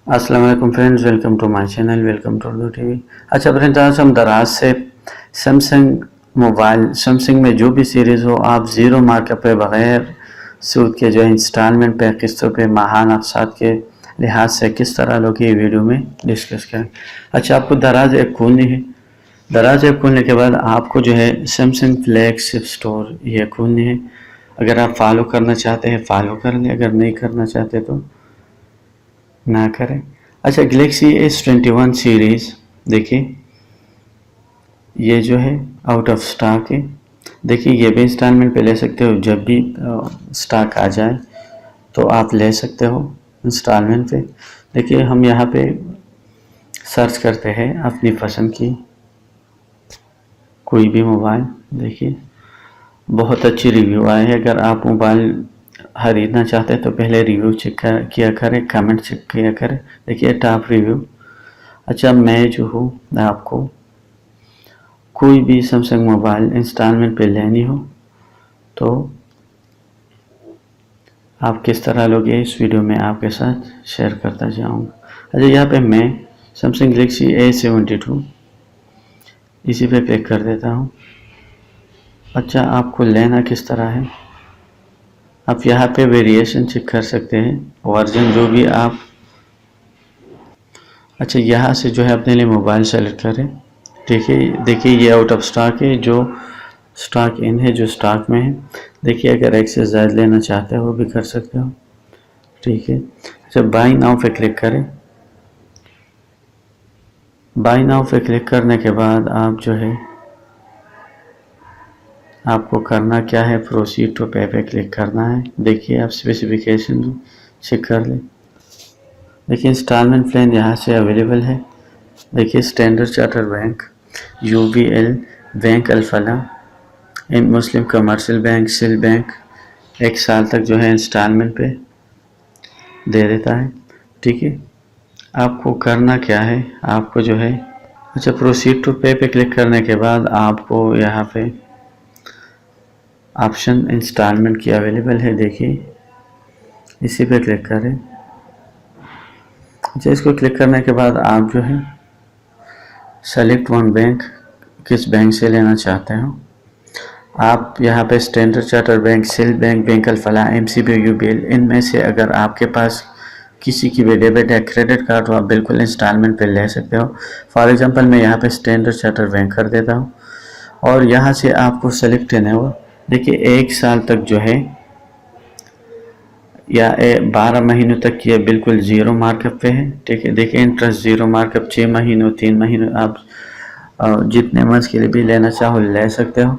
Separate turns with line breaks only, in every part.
अस्सलाम वालेकुम friends, welcome to my channel, welcome to Urdu TV. अच्छा फ्रेंड्स, आज हम दराज से सैमसंग में जो भी सीरीज़ हो आप ज़ीरो मार्कअप पे बग़ैर सूद के जो है इंस्टॉलमेंट पे किस्तों पे माहाना अक़सात के लिहाज से किस तरह लोग ये वीडियो में डिस्कस करें। अच्छा, आपको दराज ऐप खोलनी है। दराज ऐप खोलने के बाद आपको जो है सैमसंग फ्लैगशिप स्टोर ये खोलनी है। अगर आप फॉलो करना चाहते हैं फॉलो कर लें, अगर नहीं करना चाहते तो ना करें। अच्छा, गैलेक्सी S21 सीरीज़ देखिए, ये जो है आउट ऑफ स्टॉक है। देखिए, ये भी इंस्टॉलमेंट पे ले सकते हो, जब भी स्टॉक आ जाए तो आप ले सकते हो इंस्टॉलमेंट पे। देखिए, हम यहाँ पे सर्च करते हैं अपनी पसंद की कोई भी मोबाइल। देखिए, बहुत अच्छी रिव्यू आए हैं। अगर आप मोबाइल खरीदना चाहते हैं तो पहले रिव्यू चेक किया करें, कमेंट चेक किया करें। देखिए, टॉप रिव्यू। अच्छा, मैं जो हूँ आपको कोई भी सैमसंग मोबाइल इंस्टॉलमेंट पे लेनी हो तो आप किस तरह लोगे इस वीडियो में आपके साथ शेयर करता जाऊँगा। अच्छा, यहाँ पे मैं सैमसंग गैलेक्सी A72 इसी पे क्लिक कर देता हूँ। अच्छा, आपको लेना किस तरह है, आप यहाँ पे वेरिएशन चेक कर सकते हैं, वर्जन जो भी आप। अच्छा, यहाँ से जो है अपने लिए मोबाइल सेलेक्ट करें। देखिए ये आउट ऑफ स्टॉक है, जो स्टॉक इन है, जो स्टॉक में है। देखिए, अगर एक से ज़्यादा लेना चाहते हो वो भी कर सकते हो। ठीक है। अच्छा, बाई नाउ पे क्लिक करें। बाई नाउ पे क्लिक करने के बाद आप जो है आपको करना क्या है, प्रोसीड टू पे पे क्लिक करना है। देखिए, आप स्पेसिफिकेशन चेक कर लें। देखिए, इंस्टॉलमेंट प्लान यहाँ से अवेलेबल है। देखिए, standard charter bank, UBL bank, Alfalah, इन Muslim commercial bank, silk bank 1 साल तक जो है इंस्टॉलमेंट पे दे देता है। ठीक है, आपको करना क्या है, आपको जो है अच्छा, प्रोसीड टू पे पे क्लिक करने के बाद आपको यहाँ पे ऑप्शन इंस्टॉलमेंट की अवेलेबल है। देखिए, इसी पे क्लिक करें। अच्छा, इसको क्लिक करने के बाद आप जो है सेलेक्ट वन बैंक, किस बैंक से लेना चाहते हो आप। यहाँ पे standard charter bank, silk bank, bank Alfalah, MCB, UBL, इनमें से अगर आपके पास किसी की भी डेबिट या क्रेडिट कार्ड हो आप बिल्कुल इंस्टॉलमेंट पे ले सकते हो। फॉर एग्जांपल मैं यहाँ पे स्टैंडर्ड चार्टर बैंक कर देता हूँ और यहाँ से आपको सेलेक्ट करना होगा। देखिए, 1 साल तक जो है या 12 महीनों तक ये बिल्कुल ज़ीरो मार्कअप पे है। ठीक है, देखिए इंटरेस्ट ज़ीरो मार्कअप, 6 महीनों, 3 महीनों, आप जितने मंथ के लिए भी लेना चाहो ले सकते हो।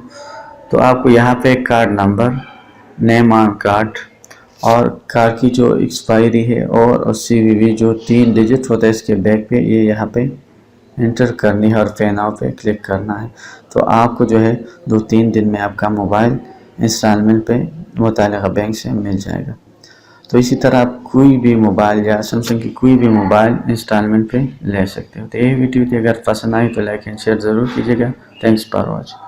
तो आपको यहाँ पे card number, name on card और कार्ड की जो एक्सपायरी है और CVV जो 3 डिजिट होता है इसके बैक पे, ये यहाँ पे इंटर करनी है और पे नाउ पे क्लिक करना है। तो आपको जो है 2-3 दिन में आपका मोबाइल इंस्टॉलमेंट पे मुताल्लिक़ा बैंक से मिल जाएगा। तो इसी तरह आप कोई भी मोबाइल या सैमसंग की कोई भी मोबाइल इंस्टॉलमेंट पे ले सकते हो। तो ये वीडियो अगर पसंद आई तो लाइक एंड शेयर ज़रूर कीजिएगा। Thanks for watching.